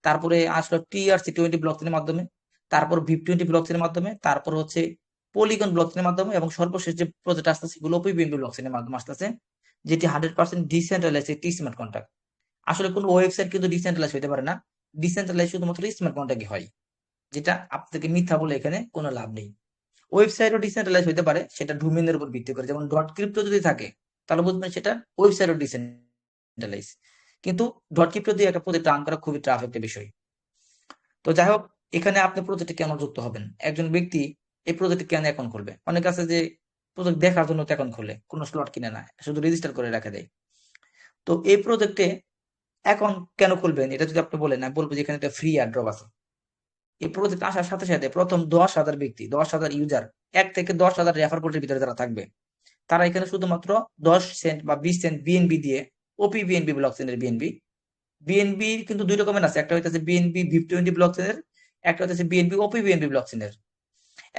তারপরে আসলো TRC20 block চেনের মাধ্যমে, তারপর VIP20 ব্লক চেনের মাধ্যমে, তারপর হচ্ছে পলিগন ব্লক চেনের মাধ্যমে, এবং সর্বশেষ যে প্রজেক্ট আসতেছে সেগুলো OPBNB ব্লক চেনের মাধ্যমে আসতেছে, যেটি 100% ডিসেন্ট্রালাইজ একটি স্মার্ট কন্ট্রাক্ট। আসলে কোনো ওয়েবসাইট কিন্তু ডিসেন্ট্রালাইজ হতে পারে না, ডিসেন্ট্রালাইজ শুধুমাত্র স্মার্ট কন্ট্রাক্টই হয়, যেটা আপনাকে মিথ্যা বলে এখানে কোনো লাভ নেই। ওয়েবসাইটও ডিসেন্ট্রালাইজ হতে পারে, সেটা ডোমেইনের উপর ভিত্তি করে, যেমন ডট ক্রিপ্টো যদি থাকে তাহলে বুঝবেন সেটা ওয়েবসাইটও ডিসেন্ট্রালাইজ, কিন্তু ডট ক্রিপ্টো দিয়ে একটা প্রজেক্ট রান করা খুবই টাফ একটা বিষয়। তো যাই হোক, এখানে আপনি প্রজেক্টে কেন যুক্ত হবেন, একজন ব্যক্তি এই প্রজেক্টে কেন অ্যাকাউন্ট খুলবে? অনেক আছে যে প্রজেক্ট দেখার জন্য অ্যাকাউন্ট খুলে, কোনো স্লট কিনে না, শুধু রেজিস্টার করে রেখে দেয়। তো এই প্রজেক্টে অ্যাকাউন্ট কেন খুলবেন এটা যদি আপনি বলেন, আমি বলবো যে এখানে একটা ফ্রি এয়ারড্রপ আছে। এই প্রজেক্ট আসার সাথে সাথে প্রথম 10,000 ব্যক্তি, 10,000 ইউজার, 1 থেকে 10,000 রেফার কোডের ভিতরে যারা থাকবে, তারা এখানে শুধুমাত্র 10 সেন্ট বা 20 সেন্ট বিএনবি দিয়ে, ওপি বিএনবি ব্লক চেনের বিএনবি, বিএনবি কিন্তু দুই রকমের আছে, একটা হইতেছে বিএনবি VIP20 ব্লক চেনের, একটা হইতেছে বিএনবি ওপি বিএনবি ব্লক চেনের।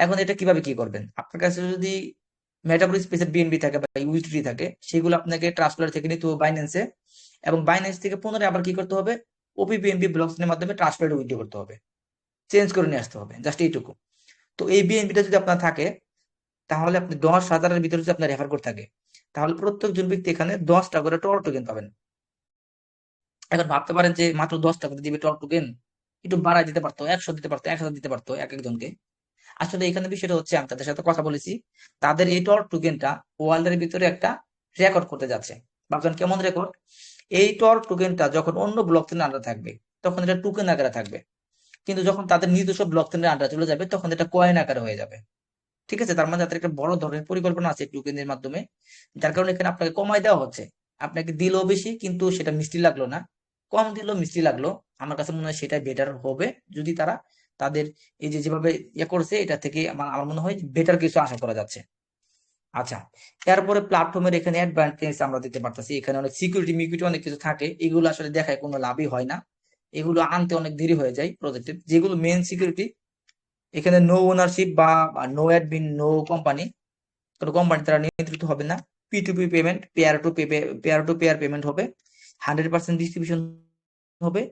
এখন এটা কিভাবে কি করবেন? আপনার কাছে যদি মেটাবল স্পেসের বিএনবি থাকে বা ইউএসডি থাকে, সেগুলো আপনাকে ট্রান্সফার থেকে নিতে হবে বাইন্যান্সে, এবং বাইন্যান্স থেকে পুনরায় আবার কি করতে হবে, ওপি বিএনবি ব্লক চেনের মাধ্যমে ট্রান্সফার উইথড্র করতে হবে, চেঞ্জ করে নিয়ে আসতে হবে, জাস্ট এইটুকু। তো এই বিএনপিটা যদি আপনার থাকে, তাহলে আপনি 10,000-এর ভিতরে যদি আপনার রেফার কোড থাকে, তাহলে প্রত্যেকজন ব্যক্তি এখানে 10টা করে টর টোকেন পাবেন। এখন ভাবতে পারেন যে মাত্র 10টা করে দিবে টর টোকেন, একটু বাড়ায় দিতে পারতো, 100 দিতে পারতো, 1,000 দিতে পারতো এক একজনকে। আসলে এখানে বিষয়টা হচ্ছে, আমি তাদের সাথে কথা বলেছি, তাদের এই টর টোকেনটা ওয়ার্ল্ডের ভিতরে একটা রেকর্ড করতে যাচ্ছে। ভাবছেন কেমন রেকর্ড? এই টর টোকেনটা যখন অন্য ব্লক চেনের আন্ডারে থাকবে, তখন এটা টোকেন আকারে থাকবে, কিন্তু যখন তাদের নিজস্ব ব্লক চেনের আন্ডারে চলে যাবে, তখন এটা কয়েন আকারে হয়ে যাবে। ঠিক আছে? তার মানে তাদের একটা বড় ধরনের পরিকল্পনা আছে টোকেনের মাধ্যমে, যার কারণে এখানে আপনাকে কমায় দেওয়া হচ্ছে। আপনাকে দিলেও বেশি, কিন্তু সেটা মিষ্টি লাগলো না, কম দিলেও মিষ্টি লাগলো। আমার কাছে মনে হয় সেটাই বেটার হবে, যদি তারা তাদের এই যে যেভাবে ইয়ে করছে, এটা থেকে আমার আমার মনে হয় বেটার কিছু আশা করা যাচ্ছে। আচ্ছা, এরপরে প্ল্যাটফর্মের এখানে অ্যাডভান্টেজ আমরা দিতে পারতেছি, এখানে অনেক সিকিউরিটি মিকিউরিটি অনেক কিছু থাকে, এগুলো আসলে দেখায় কোনো লাভই হয় না, এগুলো আনতে অনেক দেরি হয়ে যায় প্রজেক্টের। যেগুলো মেন সিকিউরিটি, এখানে নো ওনারশিপ বা নো অ্যাডমিন, নো কোম্পানি, কোনো কোম্পানি দ্বারা নিয়ন্ত্রিত হবে না। P2P payment, peer to peer payment হবে, 100% ডিস্ট্রিবিউশন হবে,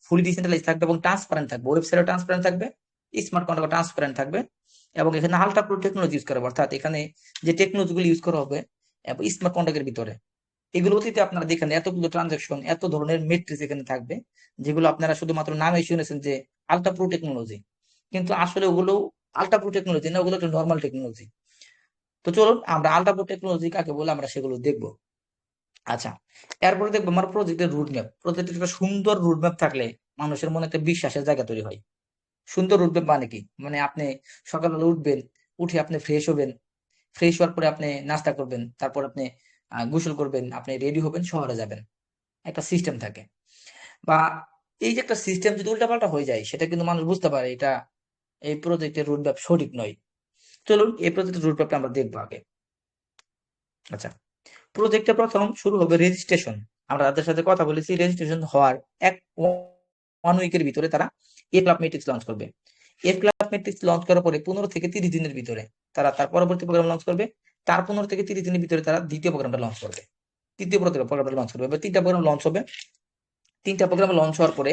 ফুলি ডিসেন্ট্রালাইজ থাকবে এবং ট্রান্সপারেন্ট থাকবে, ওয়েবসাইটও ট্রান্সপারেন্ট থাকবে, স্মার্ট কন্ট্রাক্ট ট্রান্সপারেন্ট থাকবে, এবং এখানে আলট্রা প্রো টেকনোলজি ইউজ করা হবে, অর্থাৎ এখানে যে টেকনোলজিগুলো ইউজ করা হবে স্মার্ট কন্ট্রাক্টের ভিতরে, এগুলো অতীতে আপনারা দেখেন এতগুলো ট্রানজাকশন, এত ধরনের মেট্রিক্স এখানে থাকবে, যেগুলো আপনারা শুধুমাত্র নামে শুনেছেন যে আলট্রা প্রো টেকনোলজি, কিন্তু আসলে ওগুলো আলট্রা প্রো টেকনোলজি না, ওগুলো একটা নর্মাল টেকনোলজি। তো চলুন আমরা আলট্রা প্রো টেকনোলজি কাকে বলে আমরা সেগুলো দেখবো। আচ্ছা, এরপরে দেখবো আমার প্রজেক্টের রুট ম্যাপ। প্রজেক্টের একটা সুন্দর রুট ম্যাপ থাকলে মানুষের মনে একটা বিশ্বাসের জায়গা তৈরি হয়। সুন্দর রুট ম্যাপ মানে কি? মানে আপনি সকালবেলা উঠবেন, উঠে আপনি ফ্রেশ হবেন, ফ্রেশ হওয়ার পরে আপনি নাস্তা করবেন, তারপর আপনি গোসল করবেন, আপনি রেডি হবেন, শহরে যাবেন, একটা সিস্টেম থাকে। বা এই যে একটা সিস্টেম যদি উল্টাপাল্টা হয়ে যায়, সেটা কিন্তু মানুষ বুঝতে পারে এটা এই প্রজেক্টের রুট ম্যাপ সঠিক নয়। চলুন এই প্রজেক্টের রুট ম্যাপটা আমরা দেখবো আগে। আচ্ছা, প্রজেক্টে প্রথম শুরু হবে রেজিস্ট্রেশন। আমরা তাদের সাথে কথা বলেছি, রেজিস্ট্রেশন হওয়ার ওয়ান উইকের ভিতরে তারা এ ক্লাব মেট্রিক্স লঞ্চ করবে। এ ক্লাব মেট্রিক্স লঞ্চ করার পরে 15 থেকে 30 দিনের ভিতরে তারা তার পরবর্তী প্রোগ্রাম লঞ্চ করবে। তার 15 থেকে 30 দিনের ভিতরে তারা দ্বিতীয় প্রোগ্রামটা লঞ্চ করবে, তৃতীয় প্রোগ্রামটা লঞ্চ করবে, এবার 3টা প্রোগ্রাম লঞ্চ হবে। 3টা প্রোগ্রাম লঞ্চ হওয়ার পরে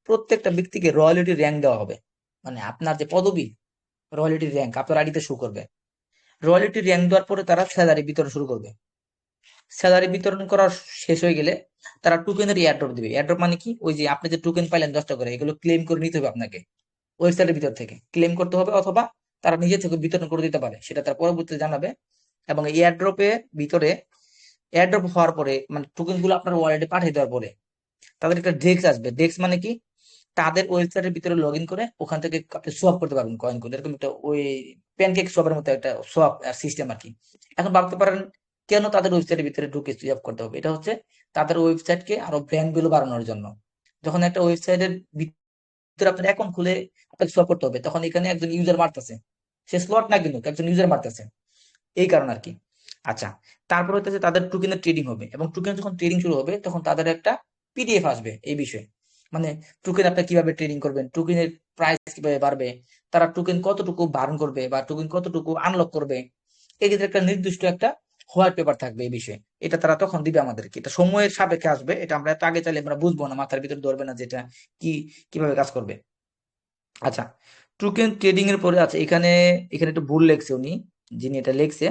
প্রত্যেকটা ব্যক্তিকে রয়্যালিটি র্যাঙ্ক দেওয়া হবে, মানে আপনার যে পদবি, রয়্যালিটি র্যাঙ্ক আপনার আইডিতে শো করবে। রয়্যালিটি র্যাঙ্ক দেওয়ার পরে তারা স্যালারি বিতরণ শুরু করবে। স্যালারি বিতরণ করা শেষ হয়ে গেলে তারা টোকেনের এয়ারড্রপ দিবে। এয়ারড্রপ মানে কি? ওই যে আপনি যে টোকেন পাইলেন 10টা করে, এগুলো ক্লেম করে নিতে হবে আপনাকে, ওয়েবসাইটের ভিতর থেকে ক্লেম করতে হবে, অথবা তারা নিজে থেকে বিতরণ করে দিতে পারে, সেটা তার পরবর্তীতে জানাবে। এবং এয়ারড্রপের ভিতরে, এয়ারড্রপ হওয়ার পরে মানে টোকেন গুলো আপনার ওয়ালেটে পাঠিয়ে দেওয়ার পরে তাদের একটা ডেস্ক আসবে। ডেস্ক মানে কি? তাদের ওয়েবসাইটের ভিতরে লগ ইন করে ওখান থেকে আপনি সোয়াপ করতে পারবেন কয়েন করে, এরকম একটা ওই প্যানকেক সোয়াপের মতো একটা সোয়াপ সিস্টেম আর কি। এখন ভাবতে পারেন কেন তাদের ওয়েবসাইটের ভিতরে ঢুকে সোয়াপ করতে হবে? এটা হচ্ছে তাদের ওয়েবসাইটকে আরো ব্র্যান্ড ভ্যালু বাড়ানোর জন্য। যখন একটা ওয়েবসাইটের ভিতরে আপনার অ্যাকাউন্ট খুলে আপনাকে সোয়াপ করতে হবে, তখন এখানে একজন ইউজার মারতেছে, সে স্লট না কিন্তু একজন ইউজার মারতেছে, এই কারণ আর কি। আচ্ছা, তারপর হচ্ছে তাদের টোকেনের ট্রেডিং হবে, এবং টোকেন যখন ট্রেডিং শুরু হবে তখন তাদের একটা পিডিএফ আসবে এই বিষয়ে, মানে টোকেন আপনি কিভাবে ট্রেডিং করবেন, টোকেনের প্রাইস কিভাবে বাড়বে, তারা টোকেন কতটুকু বার্ন করবে বা টোকেন কতটুকু আনলক করবে, এই যে একটা নির্দিষ্ট একটা হোয়াইট পেপার থাকবে এই বিষয়ে। এটা তারা তখন দিবে আমাদেরকে, এটা সময়ের সাপেক্ষে আসবে, এটা আমরা এত আগে চাইলে আমরা বুঝবো না, মাথার ভিতরে ধরবে না যেটা কি কিভাবে কাজ করবে। আচ্ছা, টোকেন ট্রেডিং এর পরে আছে এখানে, এখানে একটু ভুল লেখছে উনি, যিনি এটা লেখছে,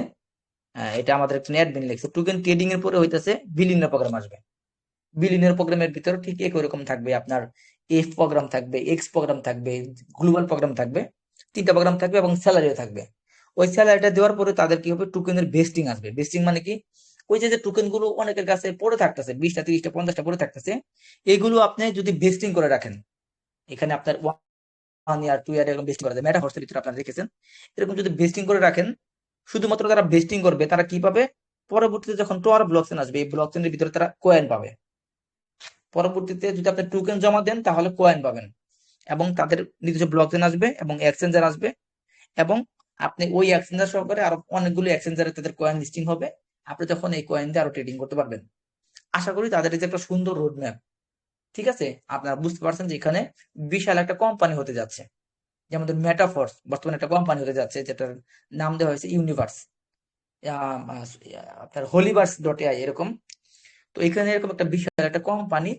এটা আমাদের একজন অ্যাডমিন লেখছে। টোকেন ট্রেডিং এর পরে হইতেছে বিলিনিয়ার প্রোগ্রাম আসবে। বিলিনিয়ার প্রোগ্রামের ভিতরে ঠিক একই রকম থাকবে, আপনার এফ প্রোগ্রাম থাকবে, এক্স প্রোগ্রাম থাকবে, গ্লোবাল প্রোগ্রাম থাকবে, তিনটা প্রোগ্রাম থাকবে এবং স্যালারিও থাকবে। ওই স্যালারিটা দেওয়ার পরে তাদের কি হবে, টোকেনের ভেস্টিং আসবে। ভেস্টিং মানে কি, ওই যে টোকেন গুলো অনেকের কাছে পড়ে থাকতেছে, 20টা 30টা 50টা পড়ে থাকতেছে, এগুলো আপনি যদি ভেস্টিং করে রাখেন, এখানে আপনার 1 ইয়ার 2 ইয়ার এরকম ভেস্টিং করা যায়, মেটাভার্সের ভিতরে আপনারা দেখেছেন, এরকম যদি ভেস্টিং করে রাখেন, শুধুমাত্র তারা ভেস্টিং করবে, তারা কি পাবে, পরবর্তীতে যখন টোয়ার ব্লকচেন আসবে, এই ব্লকচেনের ভিতরে তারা কয়েন পাবে। পরবর্তীতে যদি আপনি টোকেন জমা দেন তাহলে কয়েন পাবেন, এবং তাদের নিজস্ব ব্লকচেন আসবে এবং এক্সচেঞ্জার আসবে, এবং আপনি ওই এক্সচেঞ্জার সহকারে আরো অনেকগুলো এক্সচেঞ্জারে তাদের কয়েন লিস্টিং হবে, আপনি তখন এই কয়েন দিয়ে আরো ট্রেডিং করতে পারবেন। আশা করি তাদের এই যে একটা সুন্দর রোড ম্যাপ, ঠিক আছে, আপনারা বুঝতে পারছেন যে এখানে বিশাল একটা কোম্পানি হতে যাচ্ছে। যেমন মেটাফোর্স বর্তমানে একটা কোম্পানি হতে যাচ্ছে, যেটার নাম দেওয়া হয়েছে ইউনিভার্স, আপনার হোলিভার্স.ai এরকম। তো এখানে এরকম একটা বিশাল একটা কোম্পানি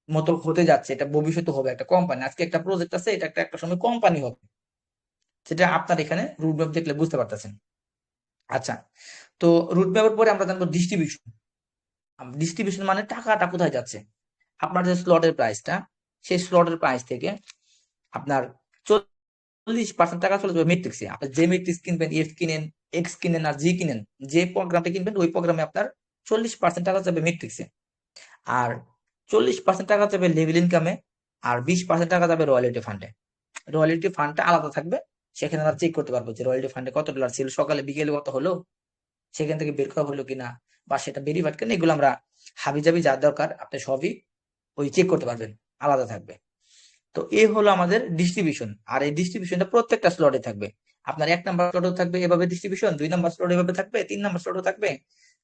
মতো হতে যাচ্ছে, এটা ভবিষ্যতে হবে একটা কোম্পানি। আজকে একটা প্রজেক্ট আছে, এটা একটা একটা সময় কোম্পানি হবে, সেটা আপনার এখানে রুটম্যাপ দেখলে বুঝতে পারতেছেন। আচ্ছা, তো রুটম্যাপের পরে আমরা জানবো ডিস্ট্রিবিউশন। ডিস্ট্রিবিউশন মানে টাকাটা কোথায় যাচ্ছে, আপনার যে স্লটের প্রাইসটা, সেই স্লটের প্রাইস থেকে আপনার 40% টাকা চলে যাবে মেট্রিক্সে। আপনি যে মেট্রিক্স কিনবেন, এফ কিনেন, এক্স কিনেন আর জি কিনেন, যে প্রোগ্রামটা কিনবেন ওই প্রোগ্রামে আপনার 40% টাকা যাবে মেট্রিক্সে, আর 40% টাকা যাবে লেভেল ইনকামে, আর 20% টাকা যাবে রয়্যালিটি ফান্ডে। রয়্যালিটি ফান্ডটা আলাদা থাকবে, সেখানে আমরা চেক করতে পারবো যে রয়্যালিটি ফান্ডে কত ডলার ছিল, সকালে বিকেলে কত হলো, সেখান থেকে বের করা হলো কিনা, বা সেটা ভেরিফাইড কিনা, এগুলো আমরা হাবিজাবি যা দরকার আপনি সবই ওই চেক করতে পারবেন, আলাদা থাকবে। তো এই হলো আমাদের ডিস্ট্রিবিউশন, আর এই ডিস্ট্রিবিউশনটা প্রত্যেকটা স্লটে থাকবে। আপনার 1 নাম্বার স্লটও থাকবে এভাবে ডিস্ট্রিবিউশন, 2 নাম্বার স্লট এভাবে থাকবে, 3 নাম্বার স্লটও থাকবে,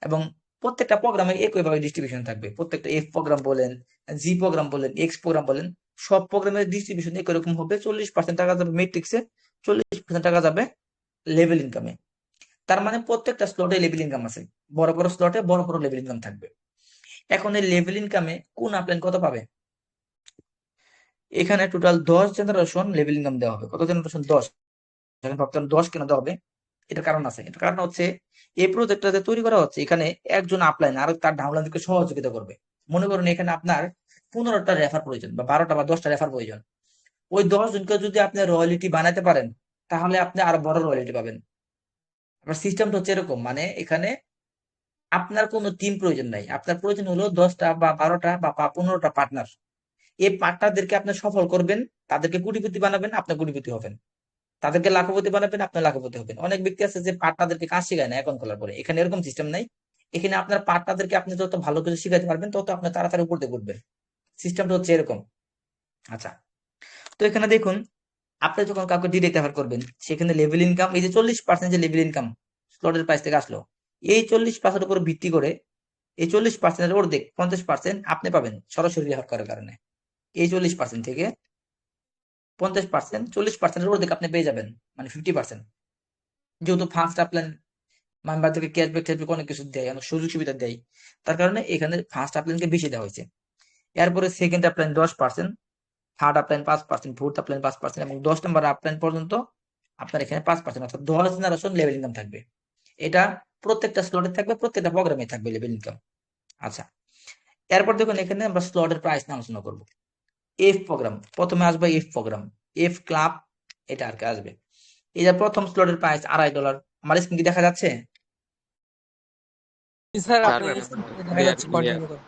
এবং প্রত্যেকটা প্রোগ্রামে একইভাবে ডিস্ট্রিবিউশন থাকবে। প্রত্যেকটা এফ প্রোগ্রাম বলেন, জি প্রোগ্রাম বলেন, এক্স প্রোগ্রাম বলেন, সব প্রোগ্রামের ডিস্ট্রিবিউশন একই রকম হবে। 40% টাকা যাবে মেট্রিক্সে, 40% টাকা যাবে লেভেল ইনকামে। তার মানে প্রত্যেকটা স্লটে লেভেল ইনকাম আছে, বড় বড় স্লটে বড় বড় লেভেল ইনকাম থাকবে। এখন এই লেভেল ইনকামে কোন আপলাইন কত পাবে, এখানে টোটাল 10 জেনারেশন লেভেল ইনকাম দেওয়া হবে। কত জেনারেশন, 10। এখন ভাবতাম 10 কেন দেওয়া হবে, এটার কারণ আছে। এটার কারণ হচ্ছে এই প্রজেক্টটা যে তৈরি করা হচ্ছে, এখানে একজন আপলাইন আর তার ডাউনলাইনকে সহযোগিতা করবে। মনে করুন এখানে আপনার 15টা রেফার প্রয়োজন, বা 12টা বা 10টা রেফার প্রয়োজন। ওই 10 জনকে যদি আপনি রয়্যালিটি বানাতে পারেন, তাহলে আপনি আরো বড় রয়্যালিটি পাবেন। আপনার সিস্টেমটা হচ্ছে এরকম, মানে এখানে আপনার কোনো টিম প্রয়োজন নাই, আপনার প্রয়োজন হলো 10টা বা 12টা বা 15টা পার্টনার। এই পার্টনারদেরকে আপনি সফল করবেন, তাদেরকে কোটিপতি বানাবেন, আপনি কোটিপতি হবেন। তাদেরকে লাখপতি বানাবেন, আপনি লাখপতি হবেন। অনেক ব্যক্তি আছে যে পার্টনারদেরকে কাজ শেখায় না অ্যাকাউন্ট খোলার পরে, এখানে এরকম সিস্টেম নাই। এখানে আপনার পার্টনারদেরকে আপনি যত ভালো কিছু শিখাতে পারবেন, তত আপনি তাড়াতাড়ি উপরে উঠবেন। সিস্টেমটা হচ্ছে এরকম। আচ্ছা, তো এখানে দেখুন, আপনি যখন কাউকে ডিরেক্ট রেফার করবেন, সেখানে লেভেল ইনকাম, এই যে 40% যে লেভেল ইনকাম স্লটের প্রাইস থেকে আসলো, এই 40% উপর ভিত্তি করে এই 40%-এর অর্ধেক 50% আপনি পাবেন সরাসরি রেফার করার কারণে। এই 40% থেকে 50%, 40%-এর অর্ধেক আপনি পেয়ে যাবেন, মানে 50%। যেহেতু ফার্স্ট আপলাইন মেম্বারদেরকে ক্যাশব্যাক ট্যাশব্যাক অনেক কিছু দেয়, অনেক সুযোগ সুবিধা দেয়, তার কারণে এখানে ফার্স্ট আপলাইনকে বেশি দেওয়া হয়েছে। এরপরে second upline 10%, third upline 5%, fourth upline 5%, এবং 10 নম্বর আপলাইন পর্যন্ত আপনার এখানে 5%, অর্থাৎ 10 জেনারেশন লেভেল ইনকাম থাকবে। এটা প্রত্যেকটা স্লটে থাকবে, প্রত্যেকটা প্রোগ্রামে থাকবে লেভেল ইনকাম। আচ্ছা, এরপর দেখুন এখানে আমরা স্লটের প্রাইস নিয়ে আলোচনা করব। এফ প্রোগ্রাম প্রথমে আসবে, এফ প্রোগ্রাম, এফ ক্লাব, এটা আর কি আসবে। এই যে প্রথম স্লটের প্রাইস $2.50। আমার স্ক্রিন কি দেখা যাচ্ছে? স্যার স্যার আপনি দেখা ক্লিয়ার যাচ্ছে, ক্লিয়ার। কন্টিনিউ করুন।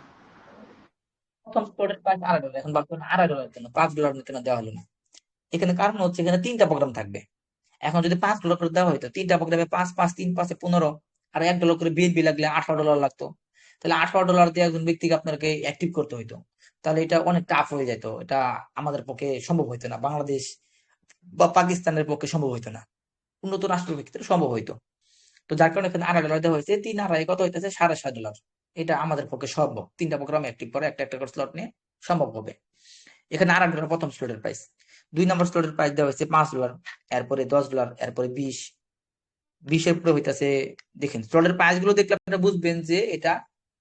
প্রথম স্লটের প্রাইস $2.50, এখন বর্তমানে $2.50 কেন, $5 কেন দেওয়া হলো না? এখানে কারণ হচ্ছে এখানে 3টা প্রোগ্রাম থাকবে। এখন যদি $5 করে দেওয়া হইতো, 3টা প্রোগ্রামে 5 5 3 5 15, আর $1 করে বিএনপি লাগলে $18 লাগতো। তাহলে $18 দিয়ে একজন ব্যক্তিকে আপনাকে অ্যাক্টিভ করতে হইতো, তাহলে এটা অনেক টাফ হয়ে যেত, এটা আমাদের পক্ষে সম্ভব হইতো না, বাংলাদেশ বা পাকিস্তানের পক্ষে সম্ভব হইতো না, উন্নত রাষ্ট্রের ক্ষেত্রে সম্ভব হইতো। তো যার কারণে এখানে $2.50 দেওয়া হয়েছে, 3 আর কত হইতেছে $7.5। এটা আমাদের পক্ষে সম্ভব, 3টা প্রোগ্রাম অ্যাক্টিভ করে একটা একটা করে স্লট নিয়ে সম্ভব হবে। এখানে $2.50 প্রথম স্লটের প্রাইস। 2 নম্বর স্লটের প্রাইস দেওয়া হয়েছে $5, এরপরে $10, এরপরে 20, 20-এর উপরে হইতাছে। দেখেন স্লটের প্রাইস গুলো দেখলে আপনারা বুঝবেন যে এটা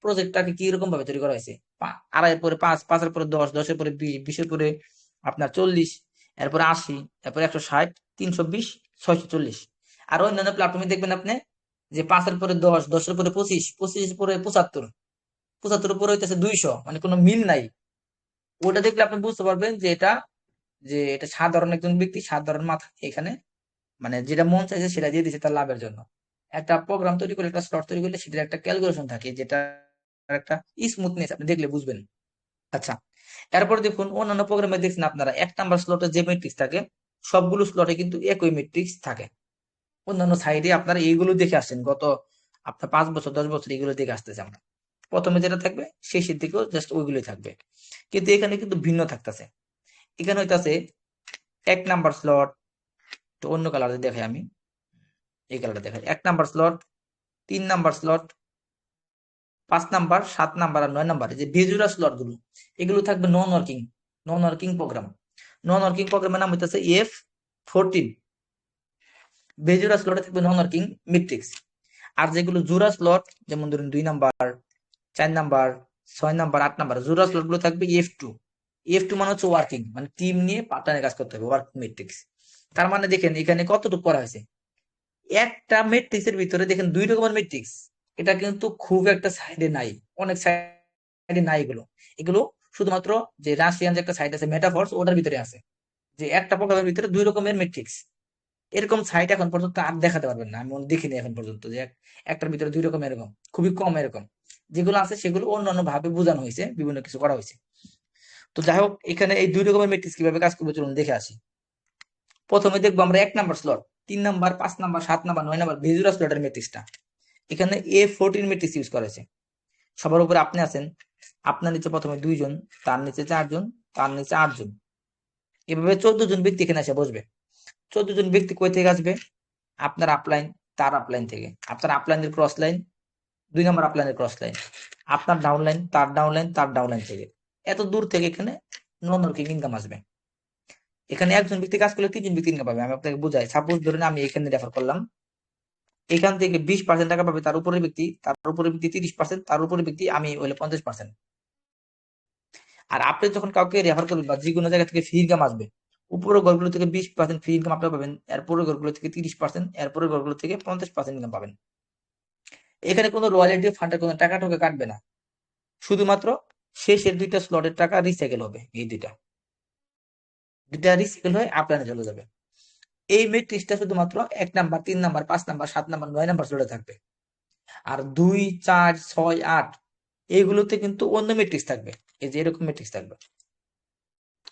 প্রজেক্টটাকে কি রকম ভাবে তৈরি করা হয়েছে। আড়াইয়ের পরে 5, 5-এর পরে 10, 10-এর পরে 20, 20-এর পরে আপনার 40, এরপরে 80, এরপরে 160, 320, 640। আর অন্যান্য প্ল্যাটফর্মে দেখবেন আপনি যে 5-এর পরে 10, 10-এর পরে 25, 25-এর পরে 75, 75-এর পরে হইতেছে 200, মানে কোনো মিল নাই। ওটা দেখলে আপনি বুঝতে পারবেন যে এটা সাধারণ একজন ব্যক্তি, সাধারণ মাথা এখানে মানে যেটা মন চাইছে সেটা দিয়ে দিচ্ছে তার লাভের জন্য। একটা প্রোগ্রাম তৈরি করলে, একটা স্লট তৈরি করলে সেটার একটা ক্যালকুলেশন থাকে, যেটা একটা স্মুথনেস আপনি দেখলে বুঝবেন। আচ্ছা, এরপর দেখুন অন্যান্য প্রোগ্রামে দেখছেন আপনারা 1 নাম্বার স্লটে যে মেট্রিক্স থাকে সবগুলো স্লটে কিন্তু একই মেট্রিক্স থাকে। অন্যান্য সাইডে আপনারা এইগুলো দেখে আসছেন গত আপনার 5 বছর 10 বছর এগুলো দেখে আসতেছে আমরা। প্রথমে যেটা থাকবে শেষের দিকেও জাস্ট ওইগুলোই থাকবে, কিন্তু এখানে কিন্তু ভিন্ন থাকতেছে। এখানে হইতাছে 1 নাম্বার স্লট, তো অন্য কালারে দেখাই আমি, এই কালারটা দেখাই। 1 number slot, 3 number slot, 5 number, 7 number আর 9 নাম্বার, যে ভিজুয়াল স্লট গুলো এগুলো থাকবে non working program. Non working প্রোগ্রামের নাম হইতেছে F14। ভিজুয়াল স্লটে থাকবে নন ওয়ার্কিং ম্যাট্রিক্স। আর যেগুলো জোড়া স্লট, যেমন ধরুন 2 নাম্বার, 4 নাম্বার, 6 নাম্বার, 8 নাম্বার, জোড়া স্লট গুলো থাকবে F2। F2 মানে হচ্ছে ওয়ার্কিং, মানে টিম নিয়ে পার্টনারে কাজ করতে হবে, ওয়ার্ক ম্যাট্রিক্স। তার মানে দেখেন এখানে কতটুকু করা হয়েছে। একটা ম্যাট্রিক্সের ভিতরে দেখেন 2 রকমের ম্যাট্রিক্স। এটা কিন্তু খুব একটা সাইডে নাই, অনেক সাইডে নাই এগুলো। এগুলো শুধুমাত্র যে রাশিয়ান যে একটা সাইট আছে মেটাফোর্স, ওটার ভিতরে আছে যে একটা প্রোগ্রামের ভিতরে 2 রকমের ম্যাট্রিক্স। এরকম সাইট এখন পর্যন্ত আর দেখাতে পারবেন না, আমি দেখিনি এখন পর্যন্ত যে একটার ভিতরে 2 রকম এরকম, খুবই কম এরকম। যেগুলো আছে সেগুলো অন্যান্য ভাবে বোঝানো হয়েছে, বিভিন্ন কিছু করা হয়েছে। তো যাই হোক, এখানে এই 2 রকমের ম্যাট্রিক্স কিভাবে কাজ করবে চলুন দেখে আসি। প্রথমে দেখবো আমরা 1 number slot, 3 number, 5 number, 7 number, 9 number visual স্লটের ম্যাট্রিক্সটা। এখানে A14 ম্যাট্রিক্স ইউজ করা হয়েছে। সবার উপরে আপনি আছেন, আপনার নিচে প্রথমে 2 জন, তার নিচে 4 জন, তার নিচে 8 জন, এভাবে 14 জন ব্যক্তি এখানে এসে বসবে। 14 জন ব্যক্তি কই থেকে আসবে? আপনার আপলাইন, তার আপলাইন থেকে, আপনার আপলাইনের ক্রস লাইন, 2 নাম্বার আপলাইনের ক্রস লাইন, আপনার ডাউনলাইন, তার ডাউনলাইন, তার ডাউনলাইন থেকে, এত দূর থেকে এখানে নন ওয়ার্কিং ইনকাম আসবে। এখানে একজন ব্যক্তি কাজ করলে 3 জন ব্যক্তি ইনকাম পাবে। আমি আপনাকে বুঝাই, সাপোজ ধরেন আমি এখানে রেফার করলাম, এখান থেকে 20% টাকা পাবে তার উপরে ব্যক্তি, তার উপরে ব্যক্তি 30%, তার উপরে ব্যক্তি আমি হইলে 50%। আর আপনি যখন কাউকে রেফার করবেন বা যে কোনো জায়গা থেকে ফ্রি ইনকাম আসবে, উপরের ঘরগুলো থেকে 20% ফ্রি ইনকাম আপনি পাবেন, এরপরের ঘরগুলো থেকে 30%, এরপরের ঘরগুলো থেকে 50% ইনকাম পাবেন। এখানে কোনো রয়্যালিটি ফান্ডের কোনো টাকা টোকা কাটবে না, শুধুমাত্র শেষের 2টা স্লটের টাকা রিসাইকেল হবে। এই দুইটা রিসাইকেল হয়ে আপলাইনে চলে যাবে। এই মেট্রিক্সটা শুধুমাত্র 1 number, 3 number, 5 number, 7 number, 9 number স্লটে থাকবে। আর 2, 4, 6, 8 এইগুলোতে কিন্তু অন্য মেট্রিক্স থাকবে। এই যে এরকম মেট্রিক্স থাকবে,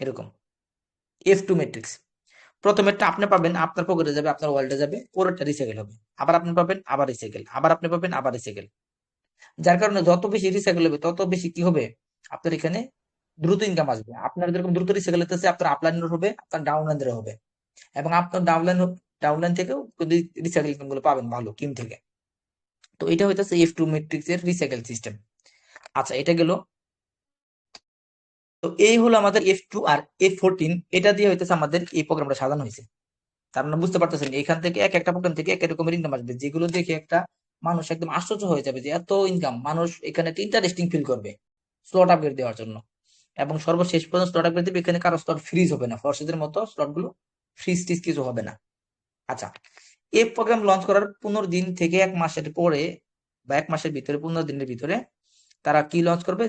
এরকম F2 মেট্রিক্স। প্রথমেরটা আপনি পাবেন, আপনার পকেটে যাবে, আপনার ওয়ালেটে যাবে, পরেরটা রিসাইকেল হবে, আবার আপনি পাবেন, আবার রিসাইকেল, আবার আপনি পাবেন, আবার রিসাইকেল। যার কারণে যত বেশি রিসাইকেল হবে তত বেশি কি হবে, আপনার এখানে দ্রুত ইনকাম আসবে। আপনার যেরকম দ্রুত রিসাইকেল হতেছে, আপনার আপলাইনের হবে, আপনার ডাউনলাইনের হবে, এবং আপনার ডাউনলাইন থেকেও কিন্তু রিসাইকেল ইনকাম গুলো পাবেন ভালো টিম থেকে। তো এটা হইতেছে F2 মেট্রিক্স এর রিসাইকেল সিস্টেম। আচ্ছা, এটা গেল। তো এই হলো আমাদের F2 আর F14, এটা দিয়ে হইতেছে আমাদের এই প্রোগ্রামটা সাজানো হয়েছে। তার মানে বুঝতে পারতেছেন এখান থেকে এক একটা প্রোগ্রাম থেকে এক এক রকমের ইনকাম আসবে, যেগুলো দেখে একটা মানুষ একদম আশ্চর্য হয়ে যাবে যে এত ইনকাম। মানুষ এখানে ইন্টারেস্টিং ফিল করবে স্লট আপগ্রেড দেওয়ার জন্য, এবং সর্বশেষ পর্যন্ত স্লট আপগ্রেড দেবে। এখানে কারো স্লট ফ্রিজ হবে না, ফরসেদের মতো স্লট গুলো ফ্রিজ টিজ কিছু হবে না। আচ্ছা, এই প্রোগ্রাম লঞ্চ করার 15 দিন থেকে 1 মাসের পরে বা 1 মাসের ভিতরে, 15 দিনের ভিতরে তারা কি লঞ্চ করবে?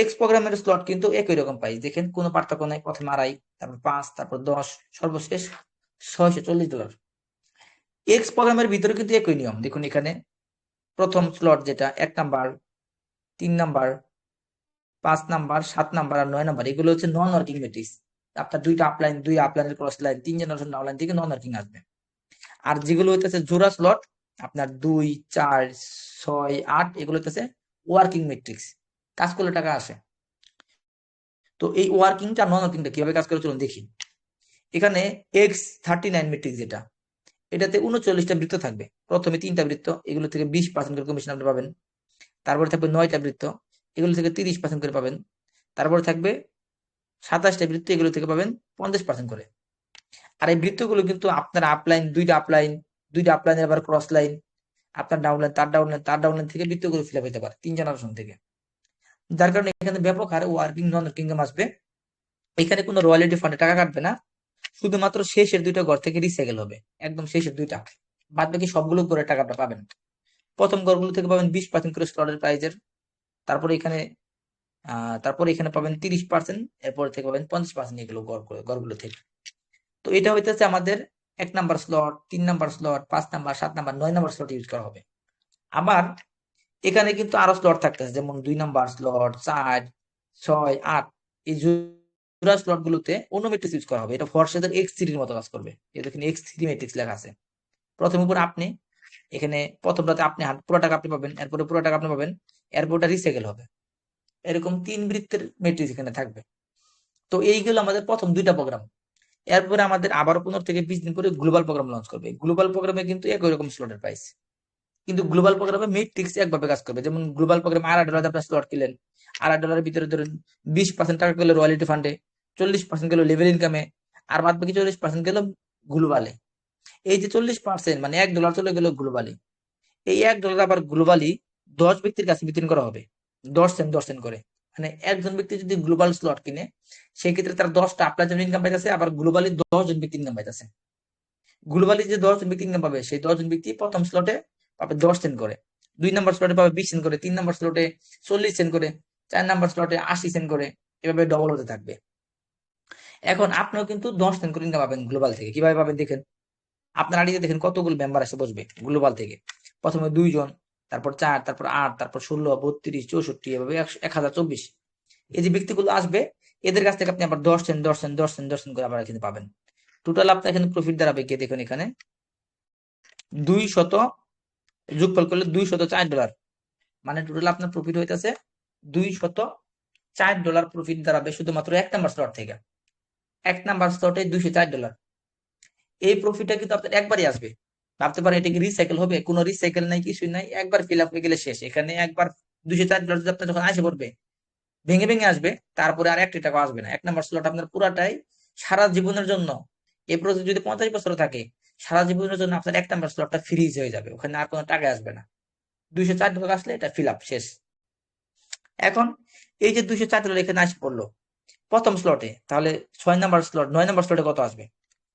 এক্স প্রোগ্রামের স্লট কিন্তু একই রকম প্রাইস, দেখেন কোনো পার্থক্য নাই। প্রথমে 2.5, তারপর 5, তারপর 10, সর্বশেষ $640। এক্স প্রোগ্রামের ভিতরে কিন্তু একই নিয়ম। দেখুন এখানে প্রথম স্লট যেটা 1 নাম্বার, 3 নাম্বার, 5 নাম্বার, 7 নাম্বার আর 9 নাম্বার, এগুলো হচ্ছে নন ওয়ার্কিং মেট্রিক্স। আপনার 2টা আপলাইন, 2 আপলাইনের ক্রস লাইন, 3 জেনারেশন ডাউনলাইন থেকে নন ওয়ার্কিং আসবে। আর যেগুলো হইতেছে জোড়া স্লট, আপনার 2, 4, 6, 8, এগুলো হইতেছে ওয়ার্কিং মেট্রিক্স, কাজ করলে টাকা আসে। তো এই ওয়ার্কিংটা নন ওয়ার্কিংটা কিভাবে কাজ করে চলুন দেখি। এখানে X39 মেট্রিক্স যেটা, এটাতে 39টা বৃত্ত থাকবে। প্রথমে 3টা বৃত্ত, এগুলো থেকে 20% করে কমিশন আপনি পাবেন। তারপরে থাকবে 9টা বৃত্ত, এগুলো থেকে 30% করে পাবেন। তারপরে থাকবে 27টা বৃত্ত, এগুলো থেকে পাবেন 50% করে। আর এই বৃত্তগুলো কিন্তু আপনার আপলাইন, 2টা আপলাইন, দুইটা আপ লাইনের আবার ক্রস লাইন, আপনার ডাউন লাইন, তার ডাউন লাইন, তার ডাউন লাইন থেকে বৃত্ত করে ফিল আপ হতে পারে 3 জেনারেশন থেকে। যার কারণে এখানে ব্যাপক হারে ওয়ার্কিং নন ওয়ার্কিং ইনকাম আসবে। এখানে কোনো রয়্যালিটি ফান্ডে টাকা কাটবে না, শুধুমাত্র শেষের দুইটা ঘর থেকে রিসাইকেল হবে, একদম শেষের দুইটা, বাদ বাকি সবগুলো করে টাকাটা পাবেন। প্রথম ঘরগুলো থেকে পাবেন 20% করে স্লটের প্রাইজের, তারপরে এখানে পাবেন 30%, এরপর থেকে পাবেন 50% এগুলো ঘরগুলো থেকে। তো এটা হইতেছে আমাদের 1 number slot, 3 number slot, 5 number, 7 number, 9 number slot use করা হবে। আবার এখানে কিন্তু আরো স্লট থাকতেছে, যেমন 2 নাম্বার স্লট, 4, 6, 8, এই জোড়া স্লট গুলোতে অন্য ম্যাট্রিক্স ইউজ করা হবে। এটা ফরশেদের X3 এর মতো কাজ করবে। এই দেখেন X3 ম্যাট্রিক্স লেখা আছে। প্রথম উপর আপনি এখানে প্রথমটাতে আপনি পুরো টাকা আপনি পাবেন, এরপরে পুরো টাকা আপনি পাবেন, এরপর ওটা রিসাইকেল হবে। এরকম 3 বৃত্তের ম্যাট্রিক্স এখানে থাকবে। তো এইগুলো আমাদের প্রথম 2টা প্রোগ্রাম। এরপরে আমাদের আবার 15 থেকে 20 দিন পরে গ্লোবাল প্রোগ্রাম লঞ্চ করবে। গ্লোবাল প্রোগ্রামে কিন্তু একই রকম স্লটের প্রাইস, কিন্তু গ্লোবাল প্রোগ্রামে ম্যাট্রিক্স একভাবে কাজ করবে। যেমন গ্লোবাল প্রোগ্রামে $2.5 আপনার স্লট কিনলেন, $2.5 ভিতরে ধরেন 20% টাকা গেল রয়্যালিটি ফান্ডে, 40% গেল লেভেল ইনকামে, আর বাদ বাকি 40% গেল গ্লোবালে। এই যে 40% মানে $1 চলে গেল গ্লোবালি। এই $1 আবার গ্লোবালি 10 ব্যক্তির কাছে বিতরণ করা হবে, 10 সেন্ট করে। মানে একজন ব্যক্তি যদি গ্লোবাল স্লট কিনে, সেই ক্ষেত্রে তার 10টা আপনার জন্য ইনকাম পাইতেছে, আবার গ্লোবালি 10 জন ব্যক্তি ইনকাম পাইতেছে। গ্লোবালি যে 10 জন ব্যক্তি ইনকাম পাবে, সেই 10 জন ব্যক্তি প্রথম স্লটে পাবে 10 সেন্ট করে, 2 নাম্বার স্লটে পাবে 20 সেন্ট করে, 3 নাম্বার স্লটে 40 সেন্ট করে, 4 নাম্বার স্লটে 80 সেন্ট করে, এভাবে ডবল হতে থাকবে। এখন আপনিও কিন্তু 10 সেন্ট করে ইনকাম পাবেন গ্লোবাল থেকে। কিভাবে পাবেন দেখেন, আপনার আইডিতে দেখেন কতগুলো মেম্বার এসে বসবে গ্লোবাল থেকে। প্রথমে 2 জন, তারপর 4, তারপর 8, তারপর 16, 32, 64, এভাবে 1024। এই যে ব্যক্তিগুলো আসবে, এদের কাছ থেকে আপনি আবার 10 সেন্ট 10 সেন্ট 10 সেন্ট 10 সেন্ট করে আবার এখানে পাবেন। টোটাল আপনার এখানে প্রফিট দাঁড়াবে, কে দেখুন এখানে 200 যোগফল করলে $204, মানে টোটাল আপনার প্রফিট হইতেছে $204 প্রফিট দাঁড়াবে শুধুমাত্র 1 নাম্বার স্লট থেকে। 1 নাম্বার স্লটে $204। এই প্রফিটটা কিন্তু আপনার একবারই আসবে। ভাবতে পারেন এটা কি রিসাইকেল হবে? কোনো রিসাইকেল নাই, কিছুই নাই, একবার ফিল আপ হয়ে গেলে শেষ। এখানে একবার $204 যদি আপনার যখন আসে পড়বে, ভেঙে ভেঙে আসবে, তারপরে আর 1 টাকা আসবে না। 1 নাম্বার স্লট আপনার পুরাটাই সারা জীবনের জন্য, এই প্রজেক্ট যদি 50 বছর থাকে, সারা জীবনের জন্য আপনার 1 নাম্বার স্লটটা ফ্রিজ হয়ে যাবে, ওখানে আর কোনো টাকা আসবে না। $204 আসলে এটা ফিল আপ শেষ। এখন এই যে $204 এখানে আসে পড়লো প্রথম স্লটে, তাহলে 6 নাম্বার স্লট, 9 নাম্বার স্লটে কত আসবে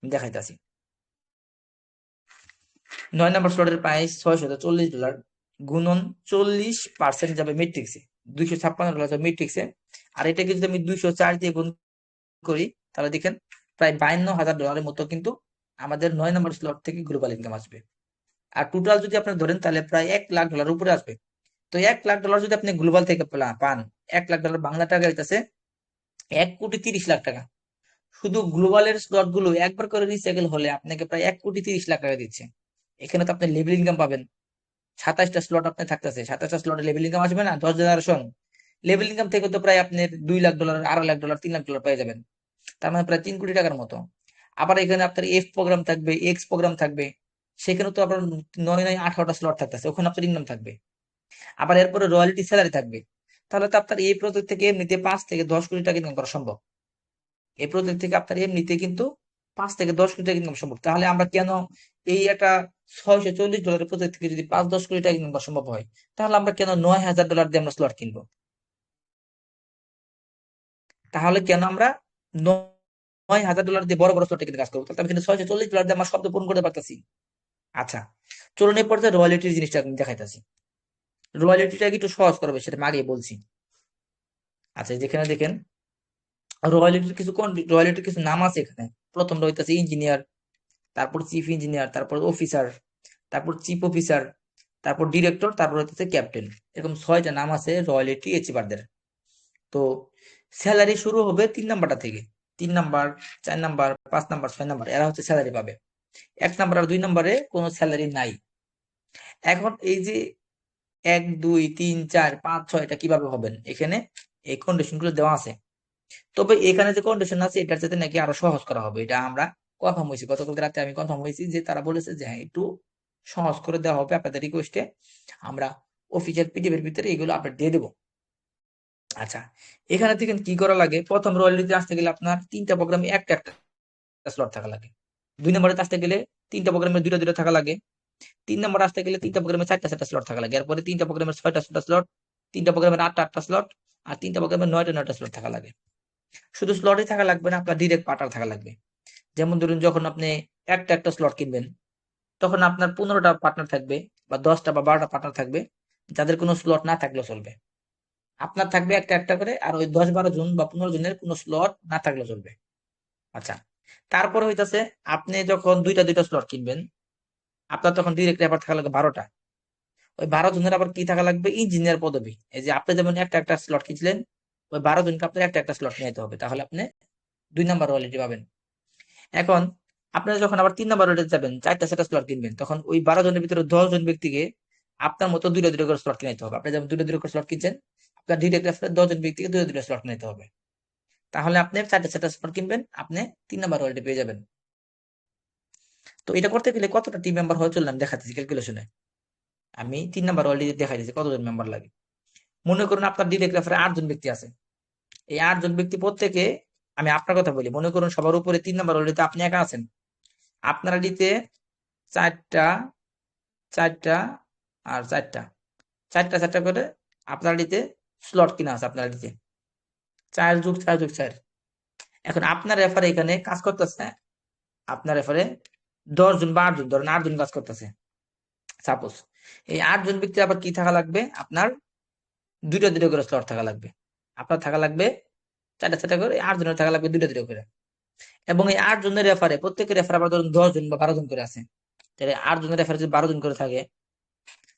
দেখাইতেছি। 9 নাম্বার স্লটের প্রাইস $640 গুণন 40% যাবে ম্যাট্রিক্সে, $256 যাবে ম্যাট্রিক্সে। আর এটাকে যদি আমি 204 দিয়ে গুণ করি, তাহলে দেখেন প্রায় $52,000 মতো কিন্তু আমাদের 9 নাম্বার স্লট থেকে গ্লোবাল ইনকাম আসবে। আর টোটাল যদি আপনি ধরেন, তাহলে প্রায় $1,00,000 উপরে আসবে। তো $1,00,000 যদি আপনি গ্লোবাল থেকে পান, $1,00,000 বাংলা টাকা হইতেছে 1,30,00,000 টাকা। শুধু গ্লোবালের স্লট গুলো একবার করে রিসাইকেল হলে আপনাকে প্রায় 1,30,00,000 টাকা দিচ্ছে। এখানে তো আপনি লেভেল ইনকাম পাবেন, 27টা স্লট আপনার থাকতেছে, 27টা স্লটে লেভেল ইনকাম আসবে না, 10 জেনারেশন লেভেল ইনকাম থেকে তো প্রায় আপনার $2,00,000, $250,000, $3,00,000 পেয়ে যাবেন। তার মানে প্রায় 3 কোটি টাকার মতো। আবার এখানে আপনার এফ প্রোগ্রাম থাকবে, এক্স প্রোগ্রাম থাকবে, সেখানে তো আপনার 9, 9, 18টা স্লট থাকতেছে, ওখানে আপনার ইনকাম থাকবে। আবার এরপরে রয়্যালিটি স্যালারি থাকবে। তাহলে তো আপনার এই প্রজেক্ট থেকে এমনিতে 5 থেকে 10 কোটি টাকা ইনকাম করা সম্ভব। এই প্রজেক্ট থেকে আপনার এমনিতে কিন্তু 5 থেকে 10 কোটি টাকা ইনকাম সম্ভব। তাহলে আমরা কেন এই একটা $640 প্রজেক্ট থেকে যদি 5-10 কোটি টাকা ইনকাম করা সম্ভব হয়, তাহলে আমরা কেন $9,000 দিয়ে আমরা স্লট কিনবো? তাহলে কেন আমরা $9,000 দিয়ে বড় বড় স্লটে কিনে কাজ করবো? তাহলে আমি কিন্তু $640 দিয়ে আমার শব্দ পূরণ করতে পারতেছি। আচ্ছা, চলুন এই পর্যায়ে রয়্যালিটির জিনিসটা আমি দেখাইতেছি। রয়্যালিটিটা একটু সহজ করবে, সেটা আমি আগে বলছি। আচ্ছা, যেখানে দেখেন রয়্যালিটির কিছু নাম আছে এখানে। প্রথমটা হইতেছে ইঞ্জিনিয়ার, তারপর চিফ ইঞ্জিনিয়ার, তারপর অফিসার, তারপর চিফ অফিসার, তারপর ডিরেক্টর, তারপর হচ্ছে ক্যাপ্টেন। এরকম 6টা নাম আছে রয়্যালিটি অ্যাচিভারদের। তো স্যালারি শুরু হবে 3 নাম্বারটা থেকে। 3 নাম্বার, 4 নাম্বার, 5 নাম্বার, 6 নাম্বার, এরা হচ্ছে স্যালারি পাবে। 1 নাম্বার আর 2 নাম্বারে কোনো স্যালারি নাই। এখন এই যে 1, 2, 3, 4, 5, 6 এটা কিভাবে হবেন, এখানে এই কন্ডিশন গুলো দেওয়া আছে। তবে এখানে যে কন্ডিশন আছে, এটার সাথে নাকি আরো সহজ করা হবে, এটা আমরা কনফার্ম হয়েছি। গতকাল রাতে আমি কনফার্ম হয়েছি যে তারা বলেছে যে হ্যাঁ, একটু সহজ করে দেওয়া হবে আপনাদের রিকোয়েস্টে। আমরা অফিসিয়াল পিডিএফ এর ভিতরে এগুলো আপডেট দিয়ে দেবো। আচ্ছা, এখানে দেখেন কি করা লাগে। প্রথম রয়্যালিটিতে আসতে গেলে আপনার 3টা প্রোগ্রামে একটা একটা স্লট থাকা লাগে। 2 নম্বরে আসতে গেলে তিনটা প্রোগ্রামে দুইটা দুইটা থাকা লাগে। 3 নম্বর আসতে গেলে 3টা প্রোগ্রামে 4টা 4টা স্লট থাকা লাগে। এরপরে 3টা প্রোগ্রামের 6টা 6টা স্লট, 3টা প্রোগ্রামের 8টা 8টা স্লট, আর 3টা প্রোগ্রামের 9টা 9টা স্লট থাকা লাগে। শুধু স্লটই থাকা লাগবে না, আপনার ডিরেক্ট পার্টনার থাকা লাগবে। যেমন ধরুন যখন আপনি একটা একটা স্লট কিনবেন, তখন আপনার 15টা পার্টনার থাকবে বা 10টা বা 12টা পার্টনার থাকবে, যাদের কোনো স্লট না থাকলেও চলবে। আপনার থাকবে একটা একটা করে, আর ওই 10-12 জন বা 15 জনের কোনো স্লট না থাকলেও চলবে। আচ্ছা, তারপরে হইতাছে আপনি যখন দুইটা দুইটা স্লট কিনবেন, আপনার তখন ডিরেক্ট রেফার থাকা লাগবে 12টা। ওই 12 জনের আবার কি থাকা লাগবে? ইঞ্জিনিয়ার পদবি। এই যে আপনি যেমন একটা একটা স্লট কিনছিলেন, ওই 12 জনকে আপনার একটা একটা স্লট নিতে হবে, তাহলে আপনি 2 নাম্বার ওয়ালিটি পাবেন। এখন আপনারা যখন আবার 3 নাম্বার ওয়ালিটি যাবেন, 4টা সেটা স্লট কিনবেন, তখন ওই 12 জনের ভিতরে 10 জন ব্যক্তিকে আপনার মতো দুইটা দুইটা করে স্লট কিনতে হবে। আপনি যেমন দুইটা দুইটা করে স্লট কিনছেন, আপনার ডিরেক্ট রেফারে 10 জন ব্যক্তিকে দুইটা দুইটা স্লট নিতে হবে। তাহলে আপনি 4টা সেটা স্লট কিনবেন, আপনি 3 নাম্বার ওয়ালিটি পেয়ে যাবেন। তো এটা করতে গেলে কতটা টিম মেম্বার হয়ে চললাম দেখাচ্ছি ক্যালকুলেশনে। আমি 3 নাম্বার ওয়ালিটি দেখাই দিচ্ছি কতজন মেম্বার লাগে। মনে করুন আপনার ডিরেক্ট রেফারে 8 জন ব্যক্তি আছে। এই 8 জন ব্যক্তি প্রত্যেকে, আমি আপনার কথা বলি, মনে করুন সবার উপরে 3 নাম্বার ওয়ালিটিতে আপনি একা আছেন। আপনার আইডিতে 4টা 4টা আর 4টা 4টা 4টা করে আপনার আইডিতে স্লট কিনা আছে। আপনার আইডিতে 4 যোগ 4 যোগ 4। এখন আপনার রেফারে এখানে কাজ করতেছে, আপনার রেফারে 10 জন বা 8 জন, ধরেন 8 জন কাজ করতেছে সাপোজ। এই 8 জন ব্যক্তি আবার কি থাকা লাগবে? আপনার দুইটা দুইটা করে স্লট থাকা লাগবে। আপনার থাকা লাগবে 4টা 4টা করে, 8 জনের থাকা লাগবে দুইটা দুইটা করে। এবং এই 8 জনের রেফারে, প্রত্যেকের রেফারে আবার ধরুন 10 জন বা 12 জন করে আছে। তাহলে 8 জনের রেফারে যদি 12 জন করে থাকে,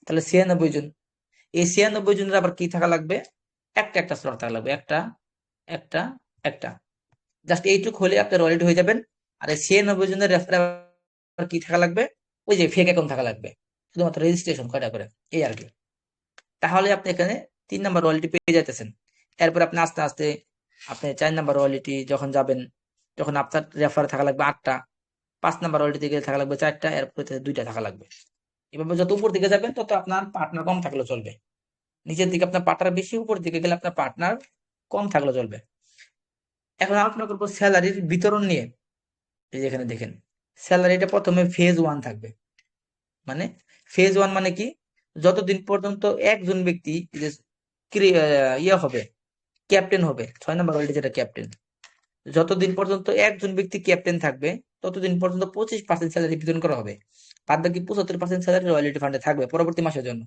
তাহলে 96 জন। এই 96 জনের আবার কি থাকা লাগবে? একটা একটা স্লট থাকা লাগবে, একটা একটা একটা। জাস্ট এইটুক হলে আপনি ওয়ালিড হয়ে যাবেন। আর এই 96 জনের রেফারে আবার কি থাকা লাগবে? ওই যে ফেক অ্যাকাউন্ট থাকা লাগবে, শুধুমাত্র রেজিস্ট্রেশন কয়টা করে, এই আর কি। তাহলে আপনি এখানে 3 নাম্বার ওয়ালিটি পেয়ে যাইতেছেন। এরপর আপনি আস্তে আস্তে আপনি 4 নাম্বার ওয়ালিটি যখন যাবেন, তখন আপনার রেফারে থাকা লাগবে 8টা। 5 নাম্বার ওয়ালিটি গেলে থাকা লাগবে 4টা, এরপরে 2টা থাকা লাগবে। এভাবে যত উপর দিকে যাবেন তত আপনার পার্টনার কম থাকলেও চলবে। নিচের দিকে আপনার পার্টনার বেশি, উপর দিকে গেলে আপনার পার্টনার কম থাকলেও চলবে। এখন আলোচনা করবো স্যালারির বিতরণ নিয়ে। এই যে এখানে দেখেন, স্যালারিটা প্রথমে ফেজ 1 থাকবে। মানে ফেজ 1 মানে কি? যতদিন পর্যন্ত একজন ব্যক্তি যে ইয়ে হবে, ক্যাপ্টেন হবে, 6 নাম্বার ওয়ার্ল্ডে যেটা ক্যাপ্টেন, যতদিন পর্যন্ত একজন ব্যক্তি ক্যাপ্টেন থাকবে, ততদিন পর্যন্ত 25% স্যালারি বিতরণ করা হবে। বাদ বাকি 75% স্যালারি রয়্যালিটি ফান্ডে থাকবে পরবর্তী মাসের জন্য।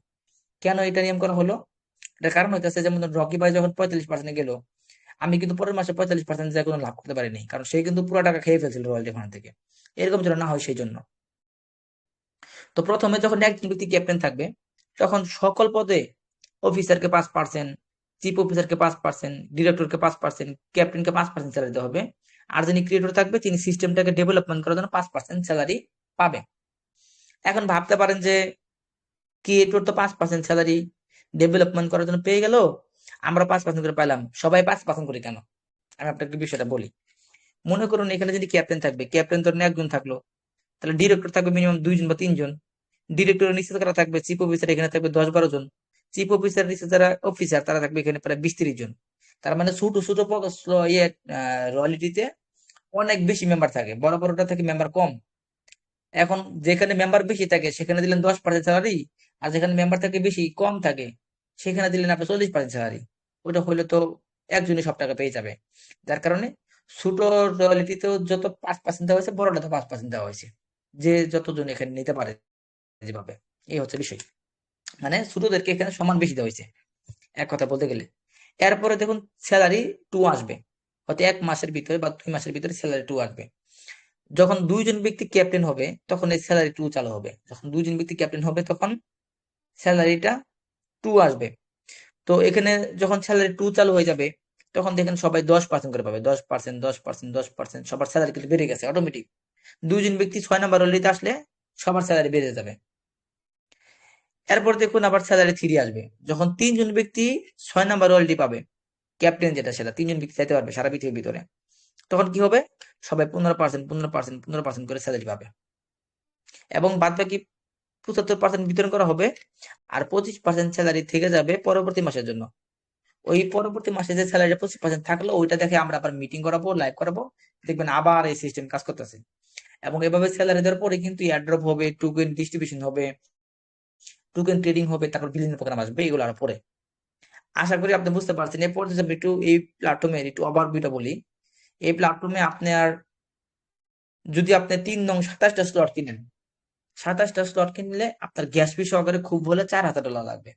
কেন এটা নিয়ম করা হলো? এটার কারণ হইতেছে, যেমন রকি ভাই যখন 45% গেল, আমি কিন্তু পরের মাসে 45% যা কোনো লাভ করতে পারিনি, কারণ সে কিন্তু পুরো টাকা খেয়ে ফেলছিল রয়্যালিটি ফান্ড থেকে। এরকম যেন না হয় সেই জন্য। তো প্রথমে যখন একজন ব্যক্তি ক্যাপ্টেন থাকবে, তখন সকল পদে অফিসারকে 5%, চিফ অফিসারকে 5%, ডিরেক্টরকে 5%, ক্যাপ্টেনকে 5% স্যালারি দেওয়া হবে। আর যিনি ক্রিয়েটর থাকবে, তিনি সিস্টেমটাকে ডেভেলপমেন্ট করার জন্য 5% স্যালারি পাবে। এখন ভাবতে পারেন যে ক্রিয়েটর তো 5% স্যালারি ডেভেলপমেন্ট করার জন্য পেয়ে গেল, আমরা 5% করে পাইলাম, সবাই 5% করে কেন? আমি আপনাকে বিষয়টা বলি। মনে করুন এখানে যদি ক্যাপ্টেন থাকবে, ক্যাপ্টেন ধরেন একজন থাকলো, তাহলে ডিরেক্টর থাকবে মিনিমাম 2 জন বা 3 জন। ডিরেক্টরের নিচে যারা থাকবে, চিফ অফিসার, এখানে থাকবে 10-12 জন। চিফ অফিসার নিচে যারা অফিসার, তারা থাকবে এখানে প্রায় 20-30 জন। তার মানে ছোট ছোট রয়্যালিটিতে অনেক বেশি মেম্বার থাকে, বড় বড়টা থেকে মেম্বার কম। এখন যেখানে মেম্বার বেশি থাকে সেখানে দিলেন 10% স্যালারি, আর যেখানে মেম্বার থাকে বেশি কম থাকে সেখানে দিলেন আপনি 40% স্যালারি। ওটা হলে তো একজনই সব টাকা পেয়ে যাবে। যার কারণে ছোট রয়্যালিটিতেও যত 5% দেওয়া হয়েছে, বড়টাতে 5% দেওয়া হয়েছে, যে যতজন এখানে নিতে পারে যেভাবে। এই হচ্ছে বিষয়। মানে ছোটদেরকে এখানে সমান বেশি দেওয়া হয়েছে, এক কথা বলতে গেলে। এরপরে দেখুন স্যালারি 2 আসবে, হয়তো 1 মাসের ভিতরে বা 2 মাসের ভিতরে স্যালারি 2 আসবে। যখন 2 জন ব্যক্তি ক্যাপ্টেন হবে, তখন এই স্যালারি 2 চালু হবে। যখন 2 জন ব্যক্তি ক্যাপ্টেন হবে, তখন স্যালারিটা 2 আসবে। তো এখানে যখন স্যালারি 2 চালু হয়ে যাবে, তখন দেখেন সবাই 10% করে পাবে। 10%, 10%, 10%, সবার স্যালারি কিন্তু বেড়ে গেছে অটোমেটিক। 2 জন ব্যক্তি 6 নাম্বার রোলিতে আসলে সবার স্যালারি বেড়ে যাবে। এরপর দেখুন আবার স্যালারি 3 আসবে, যখন 3 জন ব্যক্তি 6 নাম্বার রোলটি পাবে, ক্যাপ্টেন যেটা, সেটা 3 জন ব্যক্তি চাইতে পারবে সারা পৃথিবীর ভিতরে। তখন কি হবে? সবাই 15%, 15%, 15% করে স্যালারি পাবে। এবং বাদ বাকি 75% বিতরণ করা হবে। আর 25% স্যালারি থেকে যাবে পরবর্তী মাসের জন্য। ওই পরবর্তী মাসে যে স্যালারি 25% থাকলো, ওইটা দেখে আমরা আবার মিটিং করাবো, লাইভ করাবো, দেখবেন আবার এই সিস্টেম কাজ করতেছে। এবং এভাবে স্যালারি দেওয়ার পরে কিন্তু এয়ারড্রপ হবে, টোকেন ডিস্ট্রিবিউশন হবে, টোকেন ট্রেডিং হবে, তারপর বিভিন্ন প্রোগ্রাম আসবে, এগুলো আরো পরে। আশা করি আপনি বুঝতে পারছেন। এরপর যদি আমি একটু এই প্ল্যাটফর্মের একটু ওভারভিউটা বলি, এই প্ল্যাটফর্মে আপনার যদি আপনি 3 নং 27টা স্লট কিনেন, 27টা স্লট কিনলে আপনার গ্যাস ফি সহকারে খুব হলে $4,000 লাগবে।